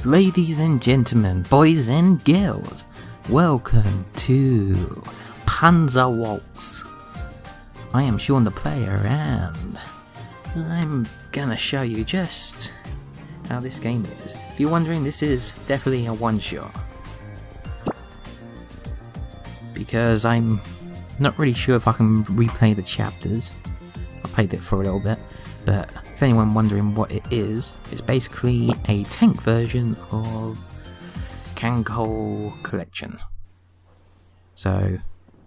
Ladies and gentlemen, boys and girls, welcome to Panzer Waltz. I am Sean the player and I'm gonna show you just how this game is. If you're wondering, this is definitely a one-shot, because I'm not really sure if I can replay the chapters. I played it for a little bit, but if anyone wondering what it is, it's basically a tank version of Kanko Collection. So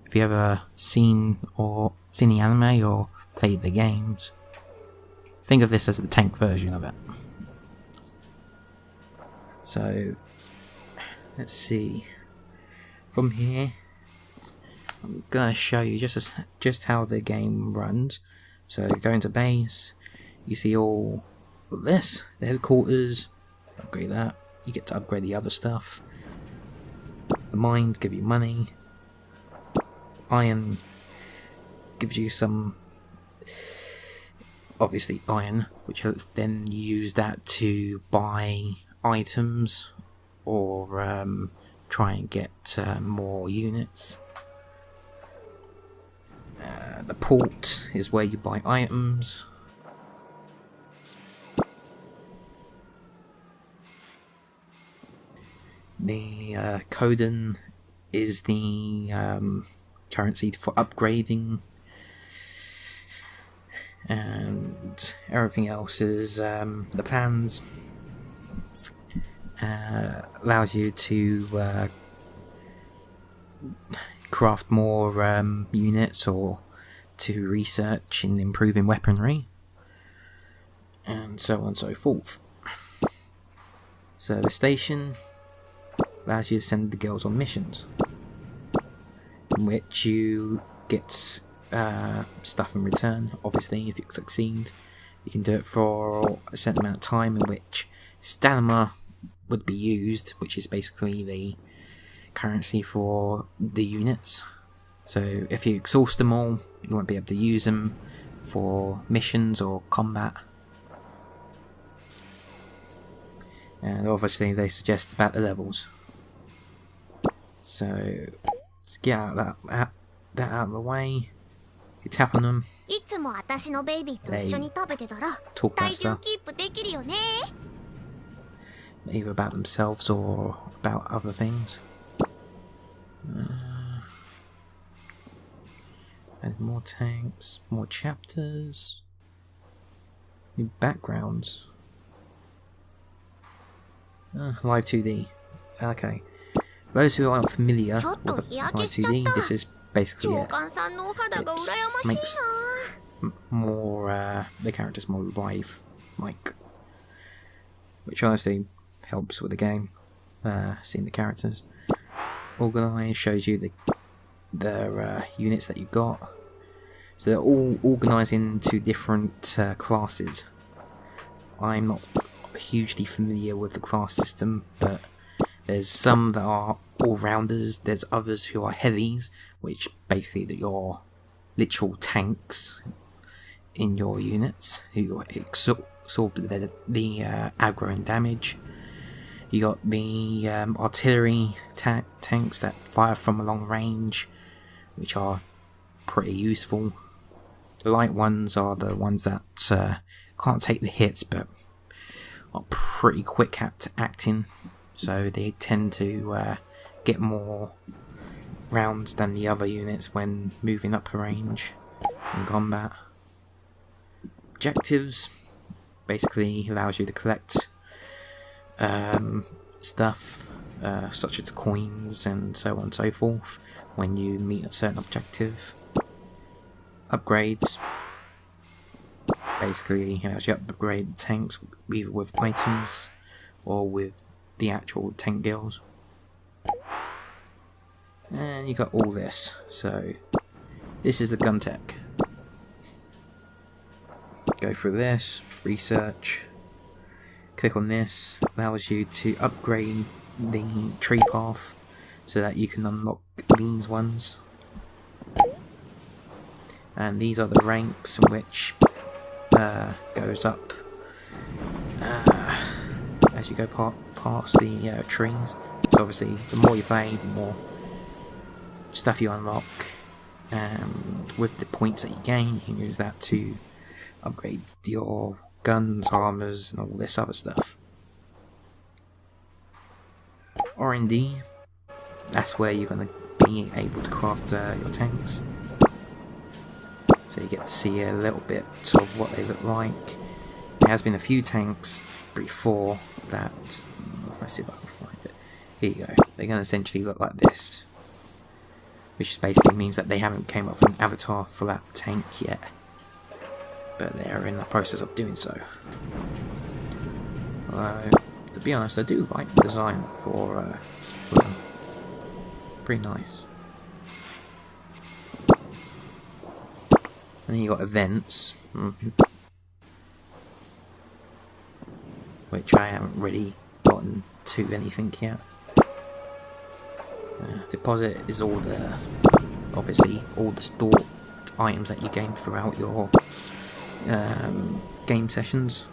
if you ever seen the anime or played the games, think of this as the tank version of it. So let's see. From here, I'm gonna show you just how the game runs. So go into base, you see all of this, the headquarters, upgrade that, you get to upgrade the other stuff. The mines give you money, iron gives you some, obviously iron, which then you use that to buy items or try and get more units. The port is where you buy items. The Koden is the currency for upgrading, and everything else is the plans. Allows you to craft more units or to research in improving weaponry, and so on and so forth. So the station allows you to send the girls on missions, in which you get stuff in return. Obviously, if you succeed, you can do it for a certain amount of time, in which stamina would be used, which is basically the currency for the units. So if you exhaust them all, you won't be able to use them for missions or combat. And obviously they suggest about the levels. So let's get that out of the way. You tap on them, they talk about stuff, either about themselves or about other things. And more tanks, more chapters, new backgrounds. Live 2D. Okay. Those who aren't familiar with Live 2D, this is basically it. It makes more the characters more live-like, which honestly helps with the game. Seeing the characters organised shows you the units that you've got. So they're all organised into different classes. I'm not hugely familiar with the class system, but there's some that are all-rounders, there's others who are heavies, which basically are your literal tanks in your units, who absorb the aggro and damage. You got the artillery tanks that fire from a long range, which are pretty useful. The light ones are the ones that can't take the hits, but are pretty quick at acting, so they tend to get more rounds than the other units when moving up a range in combat. Objectives basically allows you to collect stuff such as coins and so on and so forth when you meet a certain objective. Upgrades basically allows you to upgrade the tanks either with items or with the actual tank girls. And you got all this. So this is the gun tech. Go through this, research, click on this, allows you to upgrade the tree path so that you can unlock these ones. And these are the ranks in which goes up as you go past the trees. So obviously, the more you play, the more stuff you unlock, and with the points that you gain, you can use that to upgrade your guns, armors, and all this other stuff. R&D, that's where you're going to be able to craft your tanks. So you get to see a little bit of what they look like. There has been a few tanks before that. Let's see if I can find it. Here you go. They're going to essentially look like this, which basically means that they haven't came up with an avatar for that tank yet, but they are in the process of doing so. To be honest, I do like the design for them. Pretty nice. And then you got events, which I haven't really gotten to anything yet. Deposit is all the, obviously, all the stored items that you gain throughout your game sessions.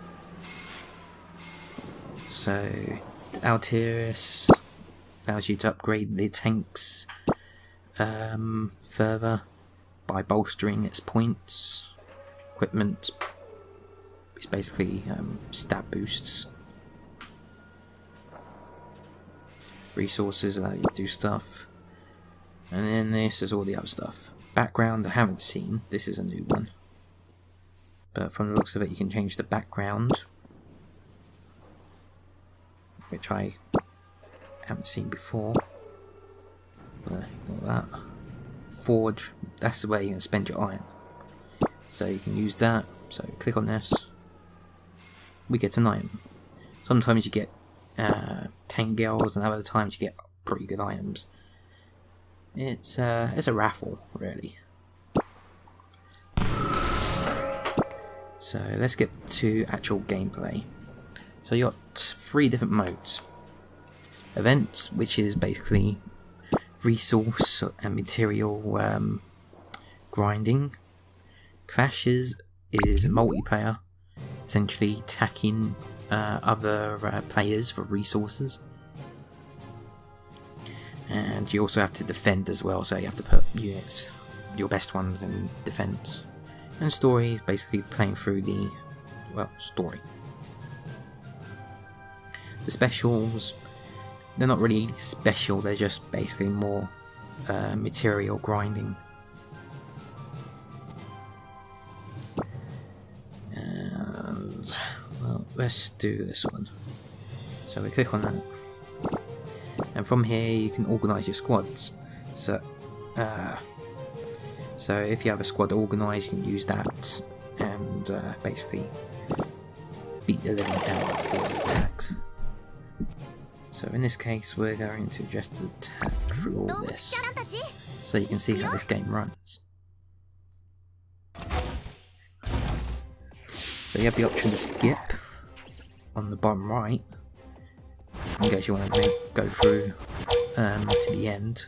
So, Altiris allows you to upgrade the tanks further by bolstering its points. Equipment is basically stat boosts. Resources allow you to do stuff. And then this is all the other stuff. Background I haven't seen, this is a new one. But from the looks of it, you can change the background, which I haven't seen before. Ignore that. Forge, that's the way you're going to spend your iron. So you can use that. So click on this. We get an item. Sometimes you get 10 gills, and other times you get pretty good items. It's a raffle, really. So let's get to actual gameplay. So you got 3 different modes. Events, which is basically resource and material grinding. Clashes is multiplayer, essentially attacking other players for resources. And you also have to defend as well, so you have to put units, your best ones, in defense. And story, basically playing through the, well, story. The specials, they're not really special, they're just basically more material grinding. And, well, let's do this one. So we click on that. And from here you can organise your squads. So if you have a squad organised, you can use that and basically beat the living out of all the attacks. So in this case we're going to just attack through all this, so you can see how this game runs. So you have the option to skip on the bottom right, in case you want to go through to the end.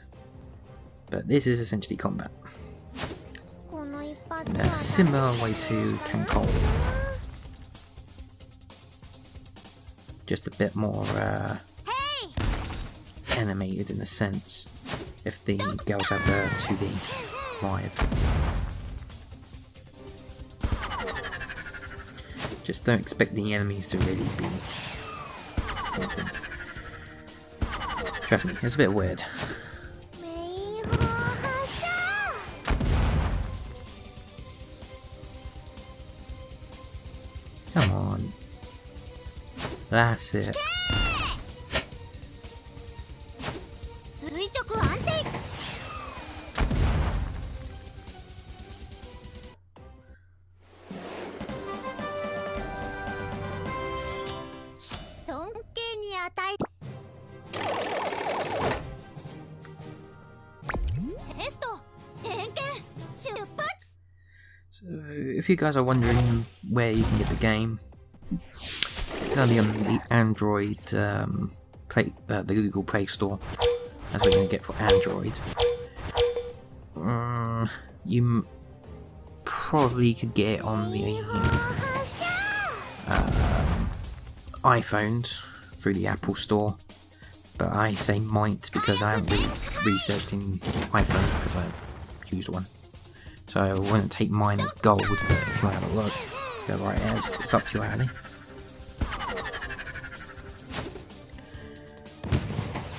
But this is essentially combat. In a similar way to Cancol, just a bit more animated in a sense, if the girls have 2D live. Just don't expect the enemies to really be anything. Trust me, it's a bit weird. Come on. That's it. So, if you guys are wondering where you can get the game, it's only on the Android the Google Play Store. That's what you're going to get for Android. You probably could get it on the iPhones through the Apple Store, but I say might because I haven't really researched in iPhones because I used one. So I wouldn't take mine as gold, but if you want to have a look, go right ahead. It's up to you, Ali.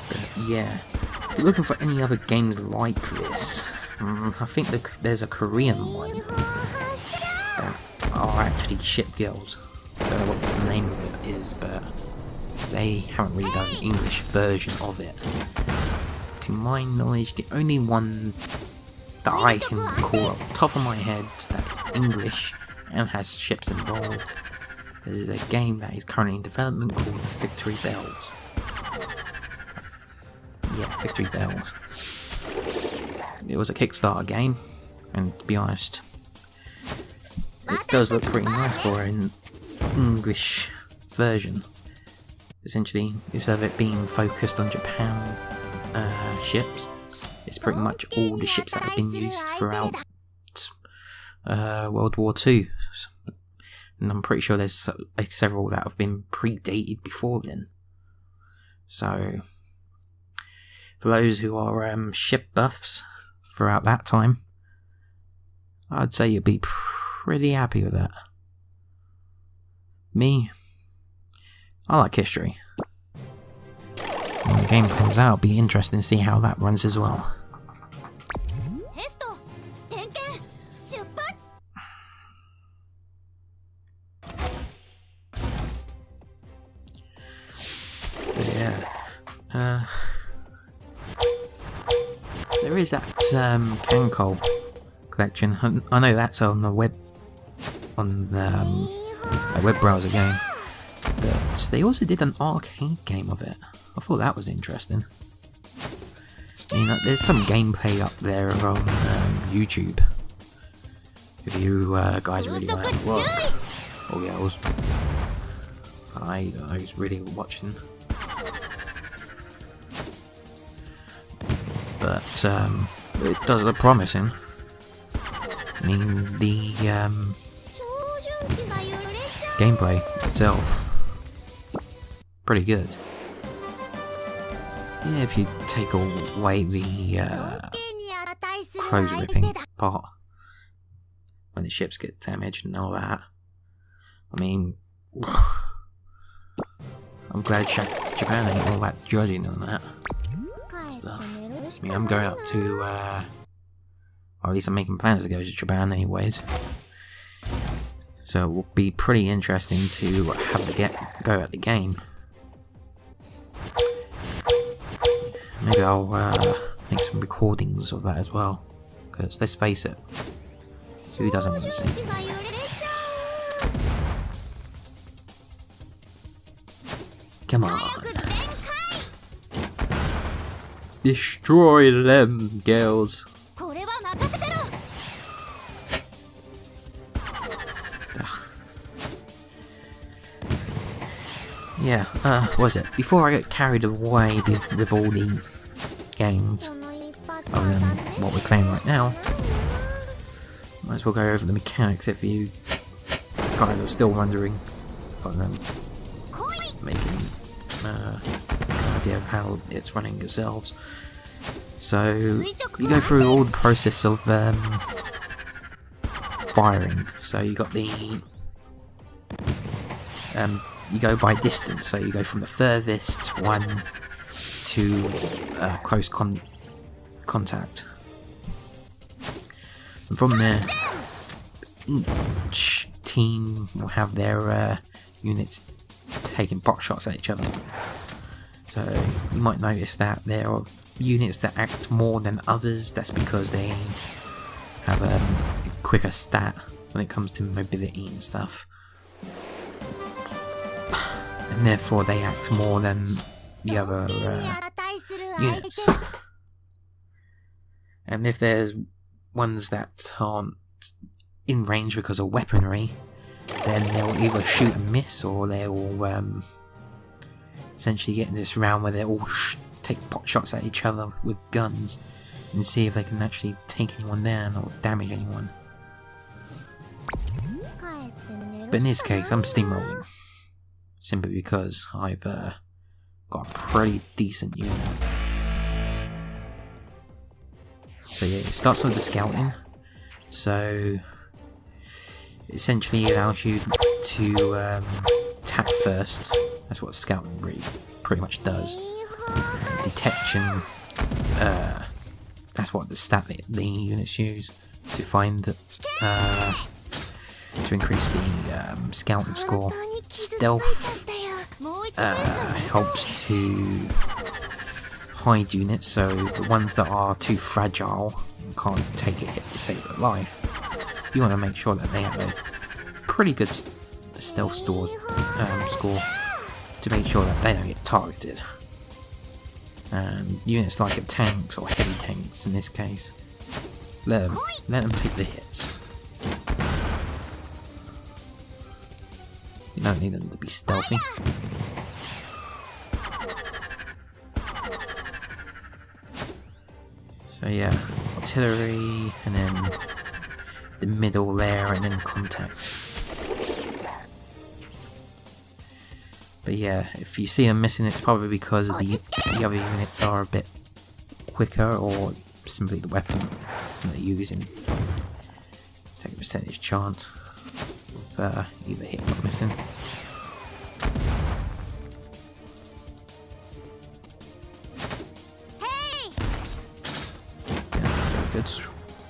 But yeah, if you're looking for any other games like this, I think there's a Korean one that are actually ship girls. I don't know what the name of it is, but they haven't really done an English version of it. To my knowledge, the only one that I can recall off the top of my head that's English and has ships involved is a game that is currently in development called Victory Bells. Yeah, Victory Bells. It was a Kickstarter game, and to be honest, it does look pretty nice for an English version. Essentially, instead of it being focused on Japan ships, it's pretty much all the ships that have been used throughout World War II. And I'm pretty sure there's several that have been predated before then. So, for those who are ship buffs throughout that time, I'd say you'd be pretty happy with that. Me, I like history. When the game comes out, it'll be interesting to see how that runs as well. But yeah, there is that Cancol collection. I know that's on the web, on the web browser game, but they also did an arcade game of it. I thought that was interesting. You know, there's some gameplay up there on YouTube. If you guys really want to have a look, or girls, I was really watching. But it does look promising. I mean, the gameplay itself, pretty good. Yeah, if you take away the clothes ripping part, when the ships get damaged and all that. I mean, I'm glad Japan ain't all that judging on that stuff. I mean, I'm going up to, or at least I'm making plans to go to Japan anyways. So it will be pretty interesting to have a go at the game. Maybe I'll make some recordings of that as well. Because let's face it, who doesn't want to see? Come on. Destroy them, girls. Yeah, what was it? Before I get carried away with all the games, other than what we're playing right now, might as well go over the mechanics if you guys are still wondering. But making an idea of how it's running yourselves. So you go through all the process of firing. So you got the you go by distance. So you go from the furthest one to close contact. And from there, each team will have their units taking pot shots at each other. So you might notice that there are units that act more than others. That's because they have a quicker stat when it comes to mobility and stuff, and therefore they act more than the other units. And if there's ones that aren't in range because of weaponry, then they'll either shoot and miss, or they'll essentially get in this round where they all take pot shots at each other with guns and see if they can actually take anyone down or damage anyone. But in this case, I'm steamrolling, simply because I've pretty decent unit. So yeah, it starts with the scouting. So essentially allows you to attack first. That's what scouting really pretty much does. Detection, that's what the units use to find to increase the scouting score. Stealth helps to hide units, so the ones that are too fragile and can't take a hit to save their life, you want to make sure that they have a pretty good stealth score to make sure that they don't get targeted. And units like tanks or heavy tanks in this case, let them take the hits. You don't need them to be stealthy. So yeah, artillery, and then the middle layer, and then contact. But yeah, if you see them missing, it's probably because the other units are a bit quicker, or simply the weapon they're using. Take a percentage chance of either hitting or missing.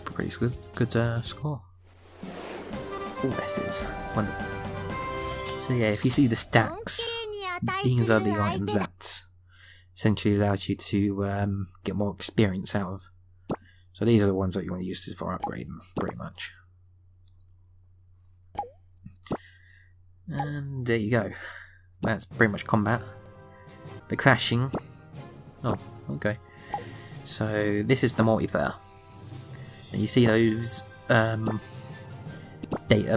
Pretty good score. All S's. Wonderful. So yeah, if you see the stacks, these are the items that essentially allows you to get more experience out of. So these are the ones that you want to use for upgrading, pretty much. And there you go. That's pretty much combat. The clashing. Oh, okay. So this is the multiplayer. And you see those data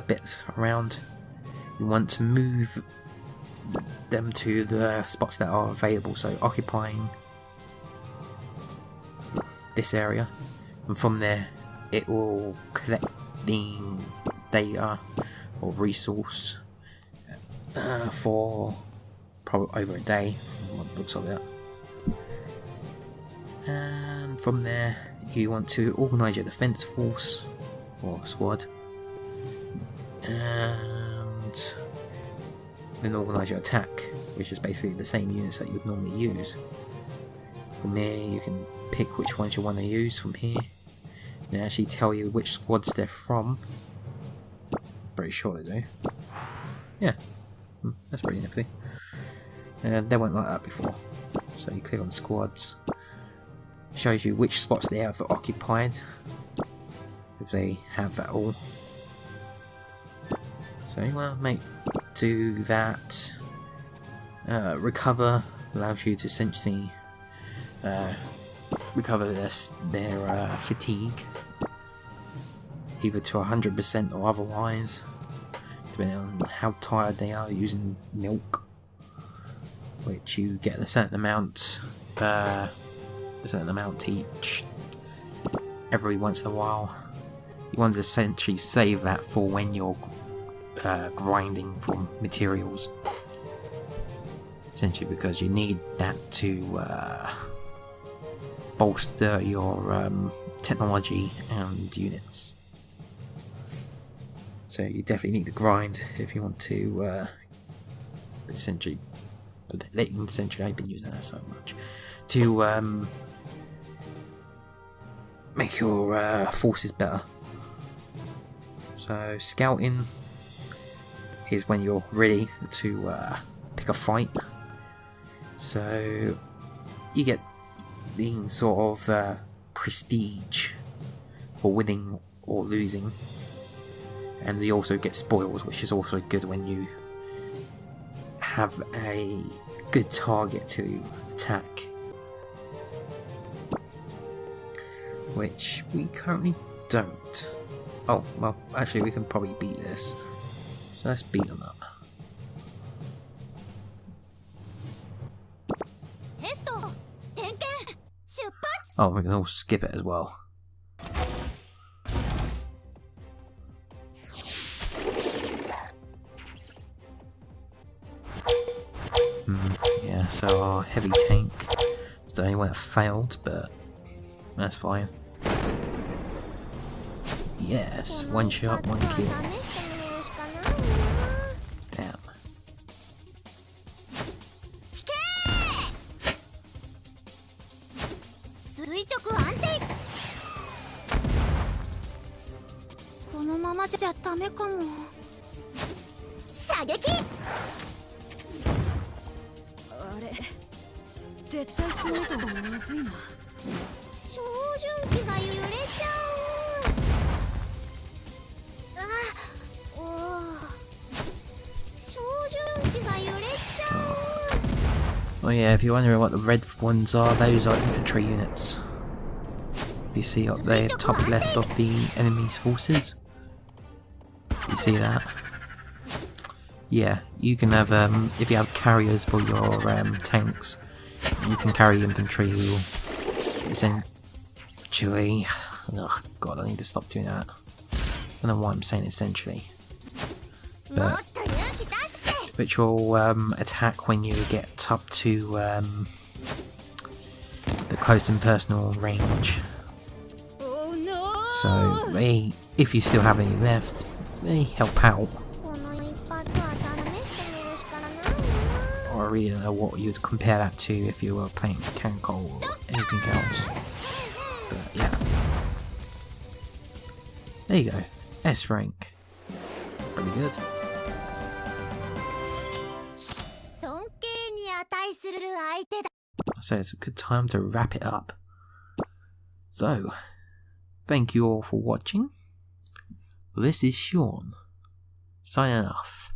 bits around. You want to move them to the spots that are available, so occupying this area, and from there it will collect the data or resource for probably over a day from what it looks like that. And from there you want to organise your defence force or squad, and then organise your attack, which is basically the same units that you'd normally use. From there you can pick which ones you want to use from here, and they actually tell you which squads they're from. Pretty sure they do. Yeah, that's pretty nifty. They weren't like that before. So you click on squads, shows you which spots they have occupied, if they have that all. So you want to do that. Recover allows you to essentially recover their fatigue, either to 100% or otherwise, depending on how tired they are, using milk, which you get a certain amount each every once in a while. You want to essentially save that for when you're grinding for materials, essentially because you need that to bolster your technology and units. So you definitely need to grind if you want to essentially I've been using that so much to make your forces better. So scouting is when you're ready to pick a fight. So you get the sort of prestige for winning or losing, and you also get spoils, which is also good when you have a good target to attack, which we currently don't. Oh, well, actually we can probably beat this, so let's beat them up. Oh, we can also skip it as well. Yeah, so our heavy tank is the only one that failed, but that's fine. Yes, one shot, one kill. Damn. Oh yeah, if you're wondering what the red ones are, those are infantry units. You see up there, top left of the enemy's forces. You see that? Yeah, you can have, if you have carriers for your tanks, you can carry infantry who essentially... Oh god, I need to stop doing that. I don't know why I'm saying essentially. But which will attack when you get up to the close and personal range. So they, if you still have any left, they help out. Or I really don't know what you'd compare that to if you were playing Kanko or anything else. But yeah. There you go. S rank. Pretty good. So it's a good time to wrap it up. So, thank you all for watching. This is Sean, signing off.